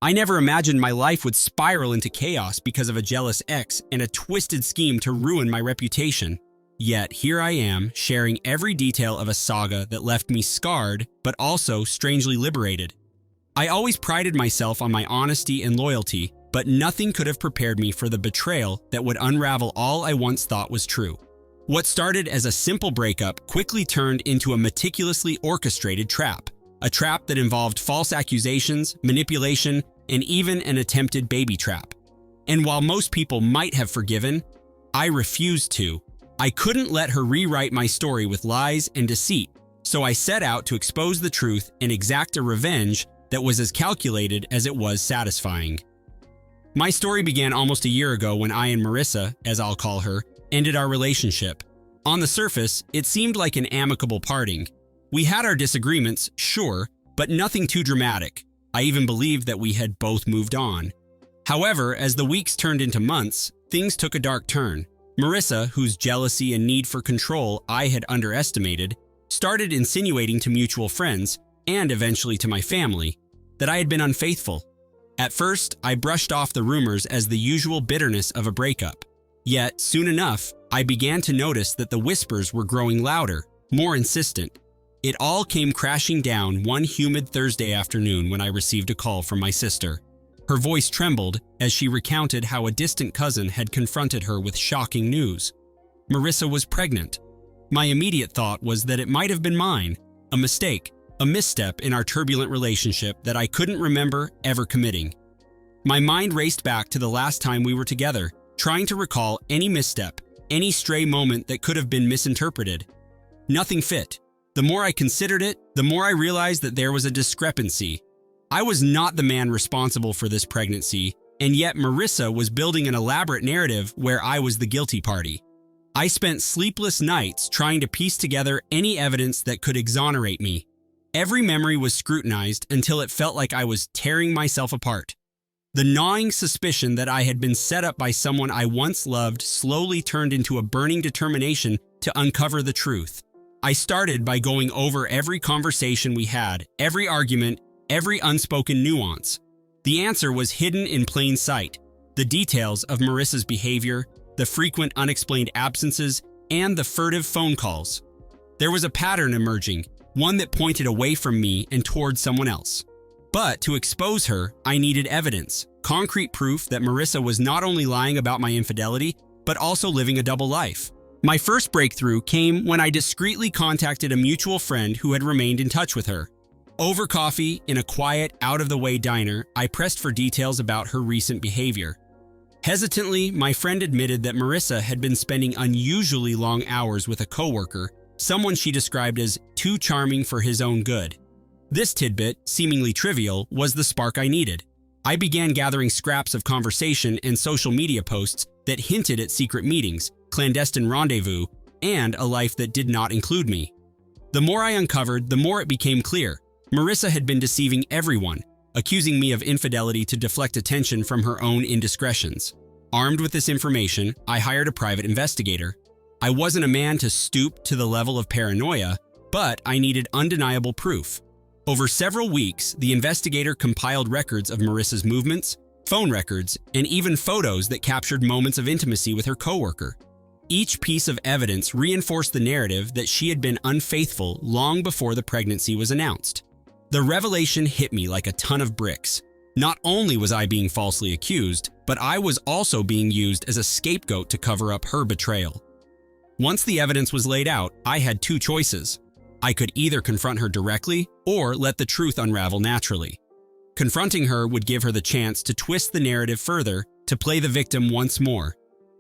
I never imagined my life would spiral into chaos because of a jealous ex and a twisted scheme to ruin my reputation. Yet here I am, sharing every detail of a saga that left me scarred, but also strangely liberated. I always prided myself on my honesty and loyalty, but nothing could have prepared me for the betrayal that would unravel all I once thought was true. What started as a simple breakup quickly turned into a meticulously orchestrated trap. A trap that involved false accusations, manipulation, and even an attempted baby trap. And while most people might have forgiven, I refused to. I couldn't let her rewrite my story with lies and deceit, so I set out to expose the truth and exact a revenge that was as calculated as it was satisfying. My story began almost a year ago when I and Marissa, as I'll call her, ended our relationship. On the surface, it seemed like an amicable parting. We had our disagreements, sure, but nothing too dramatic. I even believed that we had both moved on. However, as the weeks turned into months, things took a dark turn. Marissa, whose jealousy and need for control I had underestimated, started insinuating to mutual friends, and eventually to my family, that I had been unfaithful. At first, I brushed off the rumors as the usual bitterness of a breakup. Yet, soon enough, I began to notice that the whispers were growing louder, more insistent. It all came crashing down one humid Thursday afternoon when I received a call from my sister. Her voice trembled as she recounted how a distant cousin had confronted her with shocking news. Marissa was pregnant. My immediate thought was that it might have been mine, a mistake, a misstep in our turbulent relationship that I couldn't remember ever committing. My mind raced back to the last time we were together, trying to recall any misstep, any stray moment that could have been misinterpreted. Nothing fit. The more I considered it, the more I realized that there was a discrepancy. I was not the man responsible for this pregnancy, and yet Marissa was building an elaborate narrative where I was the guilty party. I spent sleepless nights trying to piece together any evidence that could exonerate me. Every memory was scrutinized until it felt like I was tearing myself apart. The gnawing suspicion that I had been set up by someone I once loved slowly turned into a burning determination to uncover the truth. I started by going over every conversation we had, every argument, every unspoken nuance. The answer was hidden in plain sight. The details of Marissa's behavior, the frequent unexplained absences, and the furtive phone calls. There was a pattern emerging, one that pointed away from me and toward someone else. But to expose her, I needed evidence, concrete proof that Marissa was not only lying about my infidelity, but also living a double life. My first breakthrough came when I discreetly contacted a mutual friend who had remained in touch with her. Over coffee, in a quiet, out-of-the-way diner, I pressed for details about her recent behavior. Hesitantly, my friend admitted that Marissa had been spending unusually long hours with a coworker, someone she described as too charming for his own good. This tidbit, seemingly trivial, was the spark I needed. I began gathering scraps of conversation and social media posts that hinted at secret meetings, clandestine rendezvous, and a life that did not include me. The more I uncovered, the more it became clear. Marissa had been deceiving everyone, accusing me of infidelity to deflect attention from her own indiscretions. Armed with this information, I hired a private investigator. I wasn't a man to stoop to the level of paranoia, but I needed undeniable proof. Over several weeks, the investigator compiled records of Marissa's movements, phone records, and even photos that captured moments of intimacy with her coworker. Each piece of evidence reinforced the narrative that she had been unfaithful long before the pregnancy was announced. The revelation hit me like a ton of bricks. Not only was I being falsely accused, but I was also being used as a scapegoat to cover up her betrayal. Once the evidence was laid out, I had two choices. I could either confront her directly or let the truth unravel naturally. Confronting her would give her the chance to twist the narrative further, to play the victim once more.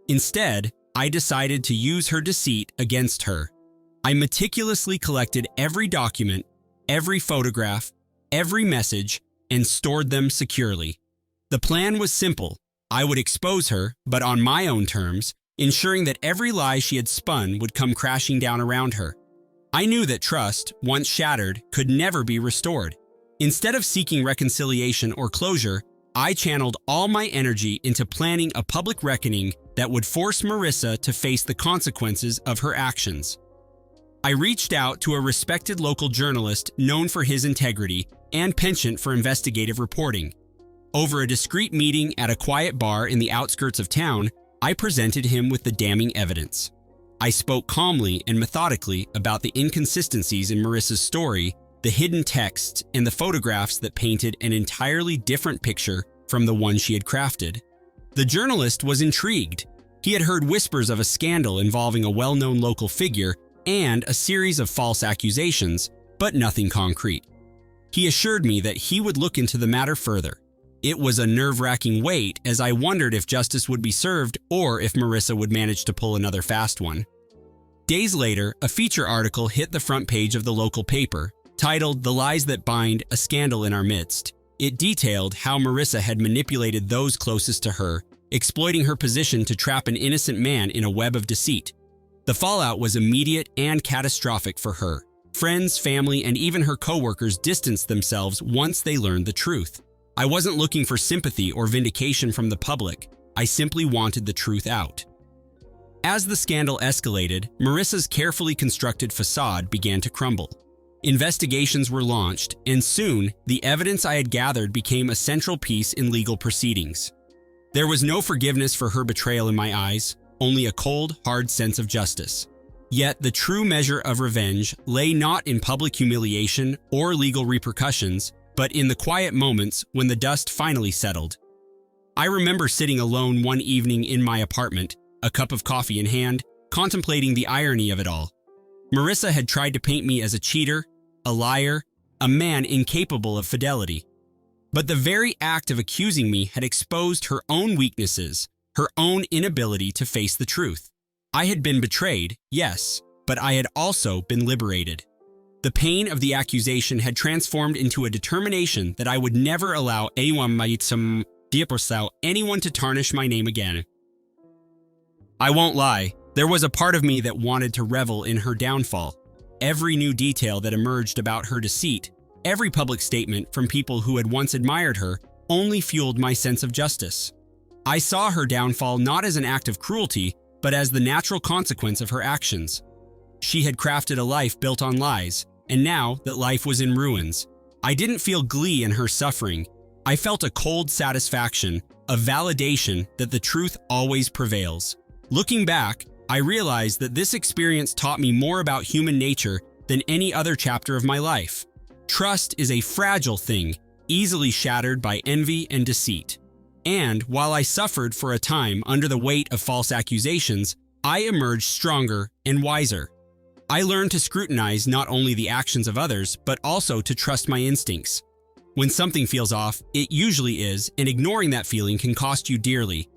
Instead, I decided to use her deceit against her. I meticulously collected every document, every photograph, every message, and stored them securely. The plan was simple. I would expose her, but on my own terms, ensuring that every lie she had spun would come crashing down around her. I knew that trust, once shattered, could never be restored. Instead of seeking reconciliation or closure, I channeled all my energy into planning a public reckoning that would force Marissa to face the consequences of her actions. I reached out to a respected local journalist known for his integrity and penchant for investigative reporting. Over a discreet meeting at a quiet bar in the outskirts of town, I presented him with the damning evidence. I spoke calmly and methodically about the inconsistencies in Marissa's story, the hidden texts, and the photographs that painted an entirely different picture from the one she had crafted. The journalist was intrigued. He had heard whispers of a scandal involving a well-known local figure and a series of false accusations, but nothing concrete. He assured me that he would look into the matter further. It was a nerve-wracking wait, as I wondered if justice would be served or if Marissa would manage to pull another fast one. Days later, a feature article hit the front page of the local paper, titled "The Lies That Bind: A Scandal in Our Midst." It detailed how Marissa had manipulated those closest to her, exploiting her position to trap an innocent man in a web of deceit. The fallout was immediate and catastrophic for her. Friends, family, and even her coworkers distanced themselves once they learned the truth. I wasn't looking for sympathy or vindication from the public. I simply wanted the truth out. As the scandal escalated, Marissa's carefully constructed facade began to crumble. Investigations were launched, and soon, the evidence I had gathered became a central piece in legal proceedings. There was no forgiveness for her betrayal in my eyes, only a cold, hard sense of justice. Yet the true measure of revenge lay not in public humiliation or legal repercussions, but in the quiet moments when the dust finally settled. I remember sitting alone one evening in my apartment, a cup of coffee in hand, contemplating the irony of it all. Marissa had tried to paint me as a cheater, a liar, a man incapable of fidelity. But the very act of accusing me had exposed her own weaknesses, her own inability to face the truth. I had been betrayed, yes, but I had also been liberated. The pain of the accusation had transformed into a determination that I would never allow anyone to tarnish my name again. I won't lie, there was a part of me that wanted to revel in her downfall. Every new detail that emerged about her deceit, every public statement from people who had once admired her, only fueled my sense of justice. I saw her downfall not as an act of cruelty, but as the natural consequence of her actions. She had crafted a life built on lies, and now that life was in ruins, I didn't feel glee in her suffering. I felt a cold satisfaction, a validation that the truth always prevails. Looking back, I realized that this experience taught me more about human nature than any other chapter of my life. Trust is a fragile thing, easily shattered by envy and deceit. And while I suffered for a time under the weight of false accusations, I emerged stronger and wiser. I learned to scrutinize not only the actions of others, but also to trust my instincts. When something feels off, it usually is, and ignoring that feeling can cost you dearly.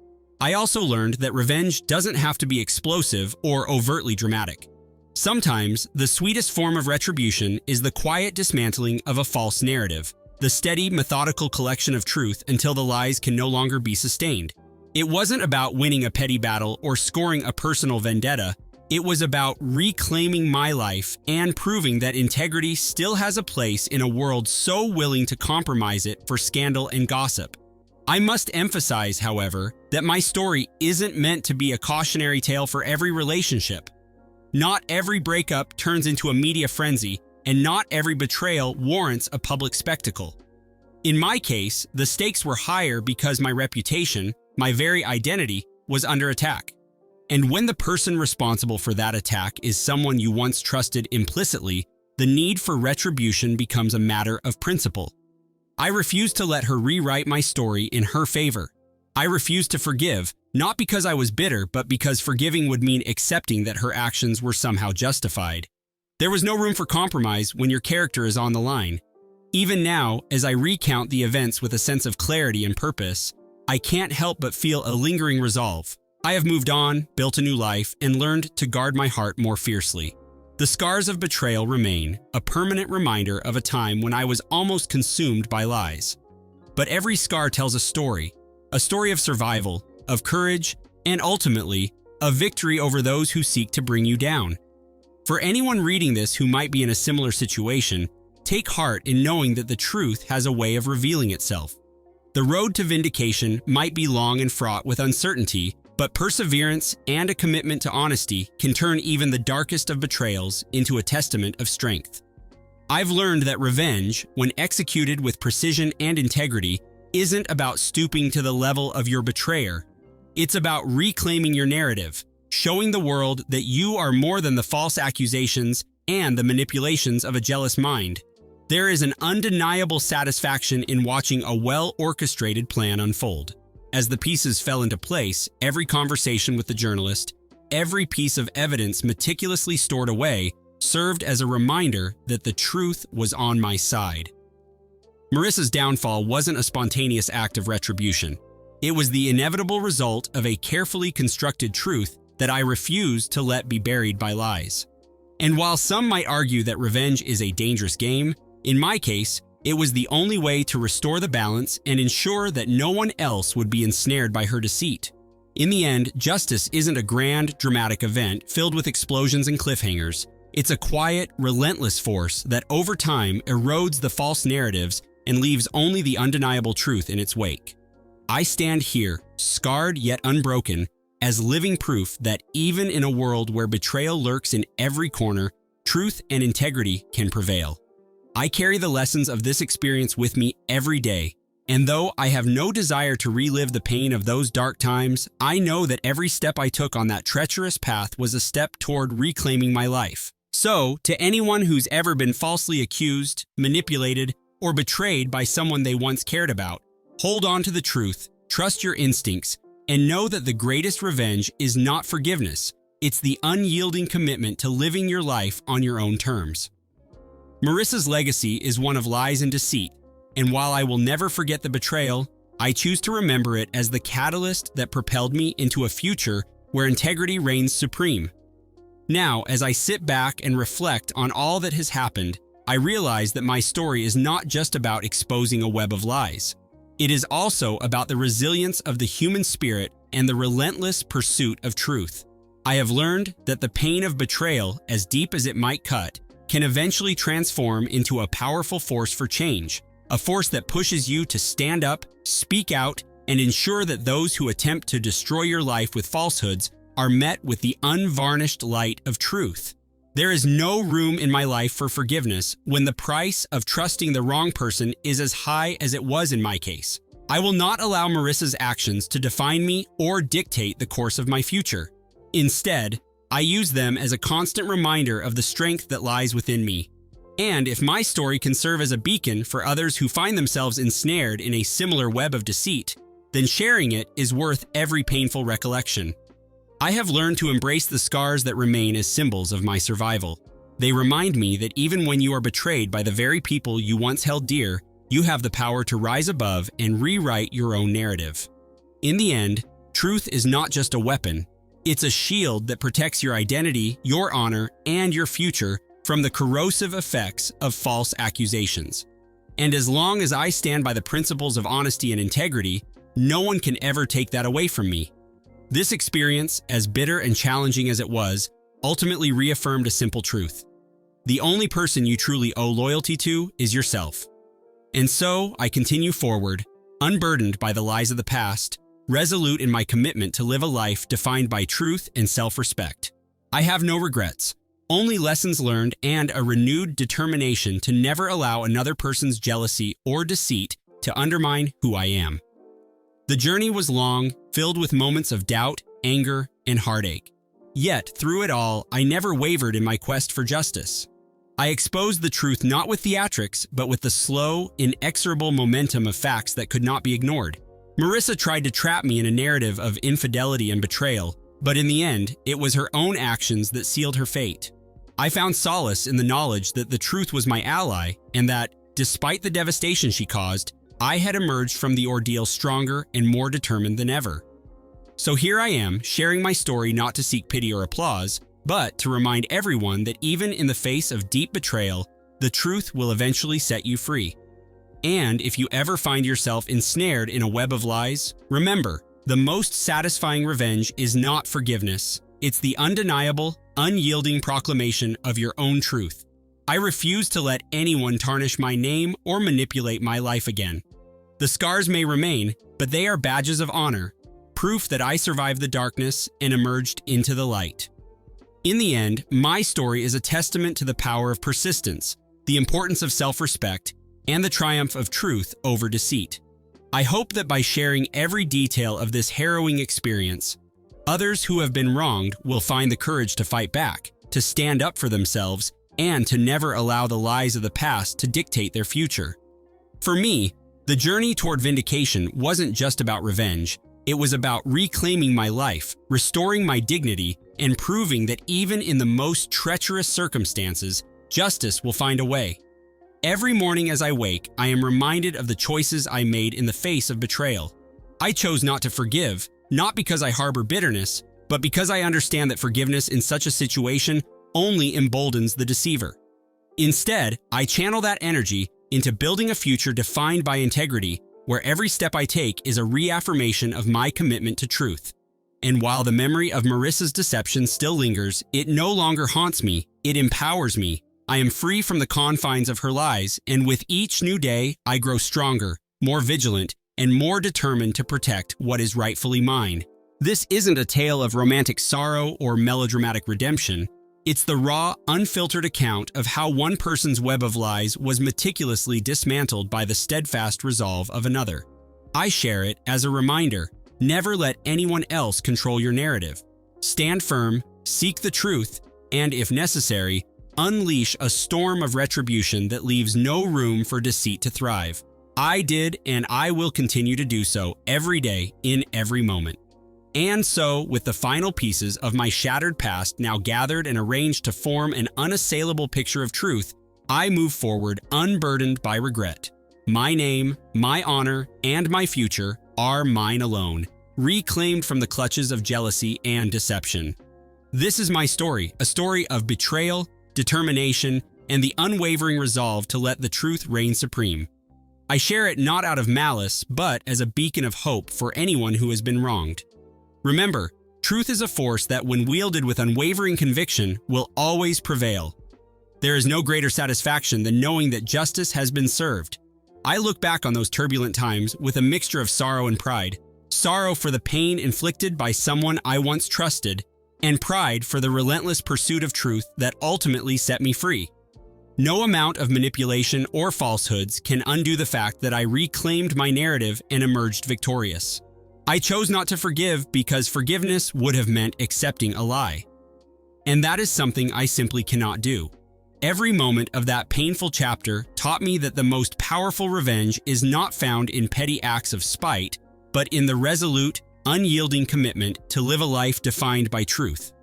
I also learned that revenge doesn't have to be explosive or overtly dramatic. Sometimes, the sweetest form of retribution is the quiet dismantling of a false narrative, the steady, methodical collection of truth until the lies can no longer be sustained. It wasn't about winning a petty battle or scoring a personal vendetta. It was about reclaiming my life and proving that integrity still has a place in a world so willing to compromise it for scandal and gossip. I must emphasize, however, that my story isn't meant to be a cautionary tale for every relationship. Not every breakup turns into a media frenzy, and not every betrayal warrants a public spectacle. In my case, the stakes were higher because my reputation, my very identity, was under attack. And when the person responsible for that attack is someone you once trusted implicitly, the need for retribution becomes a matter of principle. I refused to let her rewrite my story in her favor. I refused to forgive, not because I was bitter, but because forgiving would mean accepting that her actions were somehow justified. There was no room for compromise when your character is on the line. Even now, as I recount the events with a sense of clarity and purpose, I can't help but feel a lingering resolve. I have moved on, built a new life, and learned to guard my heart more fiercely. The scars of betrayal remain, a permanent reminder of a time when I was almost consumed by lies. But every scar tells a story of survival, of courage, and ultimately, of victory over those who seek to bring you down. For anyone reading this who might be in a similar situation, take heart in knowing that the truth has a way of revealing itself. The road to vindication might be long and fraught with uncertainty, but perseverance and a commitment to honesty can turn even the darkest of betrayals into a testament of strength. I've learned that revenge, when executed with precision and integrity, isn't about stooping to the level of your betrayer. It's about reclaiming your narrative, showing the world that you are more than the false accusations and the manipulations of a jealous mind. There is an undeniable satisfaction in watching a well-orchestrated plan unfold. As the pieces fell into place, every conversation with the journalist, every piece of evidence meticulously stored away, served as a reminder that the truth was on my side. Marissa's downfall wasn't a spontaneous act of retribution. It was the inevitable result of a carefully constructed truth that I refused to let be buried by lies. And while some might argue that revenge is a dangerous game, in my case, it was the only way to restore the balance and ensure that no one else would be ensnared by her deceit. In the end, justice isn't a grand, dramatic event filled with explosions and cliffhangers. It's a quiet, relentless force that over time erodes the false narratives and leaves only the undeniable truth in its wake. I stand here, scarred yet unbroken, as living proof that even in a world where betrayal lurks in every corner, truth and integrity can prevail. I carry the lessons of this experience with me every day, and though I have no desire to relive the pain of those dark times, I know that every step I took on that treacherous path was a step toward reclaiming my life. So, to anyone who's ever been falsely accused, manipulated, or betrayed by someone they once cared about, hold on to the truth, trust your instincts, and know that the greatest revenge is not forgiveness, it's the unyielding commitment to living your life on your own terms. Marissa's legacy is one of lies and deceit, and while I will never forget the betrayal, I choose to remember it as the catalyst that propelled me into a future where integrity reigns supreme. Now, as I sit back and reflect on all that has happened, I realize that my story is not just about exposing a web of lies. It is also about the resilience of the human spirit and the relentless pursuit of truth. I have learned that the pain of betrayal, as deep as it might cut, can eventually transform into a powerful force for change, a force that pushes you to stand up, speak out, and ensure that those who attempt to destroy your life with falsehoods are met with the unvarnished light of truth. There is no room in my life for forgiveness when the price of trusting the wrong person is as high as it was in my case. I will not allow Marissa's actions to define me or dictate the course of my future. Instead, I use them as a constant reminder of the strength that lies within me. And if my story can serve as a beacon for others who find themselves ensnared in a similar web of deceit, then sharing it is worth every painful recollection. I have learned to embrace the scars that remain as symbols of my survival. They remind me that even when you are betrayed by the very people you once held dear, you have the power to rise above and rewrite your own narrative. In the end, truth is not just a weapon. It's a shield that protects your identity, your honor, and your future from the corrosive effects of false accusations. And as long as I stand by the principles of honesty and integrity, no one can ever take that away from me. This experience, as bitter and challenging as it was, ultimately reaffirmed a simple truth. The only person you truly owe loyalty to is yourself. And so, I continue forward, unburdened by the lies of the past, resolute in my commitment to live a life defined by truth and self-respect. I have no regrets, only lessons learned and a renewed determination to never allow another person's jealousy or deceit to undermine who I am. The journey was long, filled with moments of doubt, anger, and heartache. Yet, through it all, I never wavered in my quest for justice. I exposed the truth not with theatrics, but with the slow, inexorable momentum of facts that could not be ignored. Marissa tried to trap me in a narrative of infidelity and betrayal, but in the end, it was her own actions that sealed her fate. I found solace in the knowledge that the truth was my ally and that, despite the devastation she caused, I had emerged from the ordeal stronger and more determined than ever. So here I am, sharing my story not to seek pity or applause, but to remind everyone that even in the face of deep betrayal, the truth will eventually set you free. And if you ever find yourself ensnared in a web of lies, remember, the most satisfying revenge is not forgiveness. It's the undeniable, unyielding proclamation of your own truth. I refuse to let anyone tarnish my name or manipulate my life again. The scars may remain, but they are badges of honor, proof that I survived the darkness and emerged into the light. In the end, my story is a testament to the power of persistence, the importance of self-respect, and the triumph of truth over deceit. I hope that by sharing every detail of this harrowing experience, others who have been wronged will find the courage to fight back, to stand up for themselves, and to never allow the lies of the past to dictate their future. For me, the journey toward vindication wasn't just about revenge. It was about reclaiming my life, restoring my dignity, and proving that even in the most treacherous circumstances, justice will find a way. Every morning as I wake, I am reminded of the choices I made in the face of betrayal. I chose not to forgive, not because I harbor bitterness, but because I understand that forgiveness in such a situation only emboldens the deceiver. Instead, I channel that energy into building a future defined by integrity, where every step I take is a reaffirmation of my commitment to truth. And while the memory of Marissa's deception still lingers, it no longer haunts me, it empowers me. I am free from the confines of her lies, and with each new day, I grow stronger, more vigilant, and more determined to protect what is rightfully mine. This isn't a tale of romantic sorrow or melodramatic redemption. It's the raw, unfiltered account of how one person's web of lies was meticulously dismantled by the steadfast resolve of another. I share it as a reminder: never let anyone else control your narrative. Stand firm, seek the truth, and if necessary, unleash a storm of retribution that leaves no room for deceit to thrive. I did, and I will continue to do so every day, in every moment. And so, with the final pieces of my shattered past now gathered and arranged to form an unassailable picture of truth, I move forward unburdened by regret. My name, my honor, and my future are mine alone, reclaimed from the clutches of jealousy and deception. This is my story, a story of betrayal, determination, and the unwavering resolve to let the truth reign supreme. I share it not out of malice, but as a beacon of hope for anyone who has been wronged. Remember, truth is a force that, when wielded with unwavering conviction, will always prevail. There is no greater satisfaction than knowing that justice has been served. I look back on those turbulent times with a mixture of sorrow and pride. Sorrow for the pain inflicted by someone I once trusted, and pride for the relentless pursuit of truth that ultimately set me free. No amount of manipulation or falsehoods can undo the fact that I reclaimed my narrative and emerged victorious. I chose not to forgive because forgiveness would have meant accepting a lie. And that is something I simply cannot do. Every moment of that painful chapter taught me that the most powerful revenge is not found in petty acts of spite, but in the resolute, unyielding commitment to live a life defined by truth.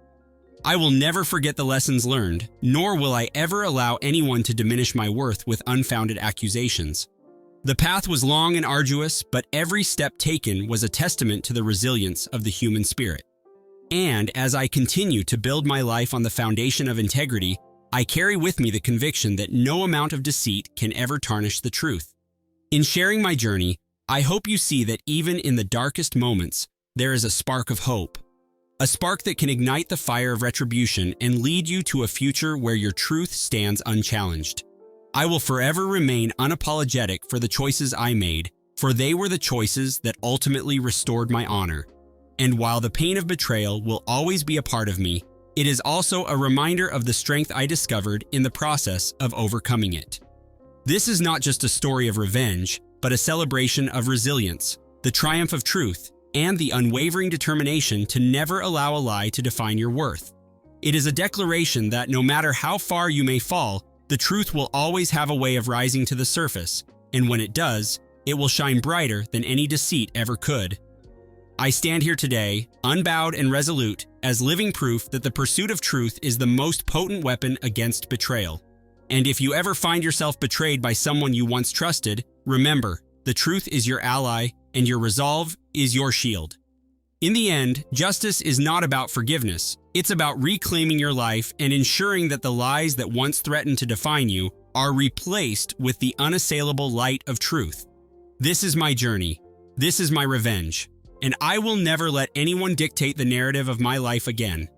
I will never forget the lessons learned, nor will I ever allow anyone to diminish my worth with unfounded accusations. The path was long and arduous, but every step taken was a testament to the resilience of the human spirit. And as I continue to build my life on the foundation of integrity, I carry with me the conviction that no amount of deceit can ever tarnish the truth. In sharing my journey, I hope you see that even in the darkest moments, there is a spark of hope. A spark that can ignite the fire of retribution and lead you to a future where your truth stands unchallenged. I will forever remain unapologetic for the choices I made, for they were the choices that ultimately restored my honor. And while the pain of betrayal will always be a part of me, it is also a reminder of the strength I discovered in the process of overcoming it. This is not just a story of revenge, but a celebration of resilience, the triumph of truth, and the unwavering determination to never allow a lie to define your worth. It is a declaration that no matter how far you may fall, the truth will always have a way of rising to the surface, and when it does, it will shine brighter than any deceit ever could. I stand here today, unbowed and resolute, as living proof that the pursuit of truth is the most potent weapon against betrayal. And if you ever find yourself betrayed by someone you once trusted, remember, the truth is your ally, and your resolve is your shield. In the end, justice is not about forgiveness. It's about reclaiming your life and ensuring that the lies that once threatened to define you are replaced with the unassailable light of truth. This is my journey. This is my revenge. And I will never let anyone dictate the narrative of my life again.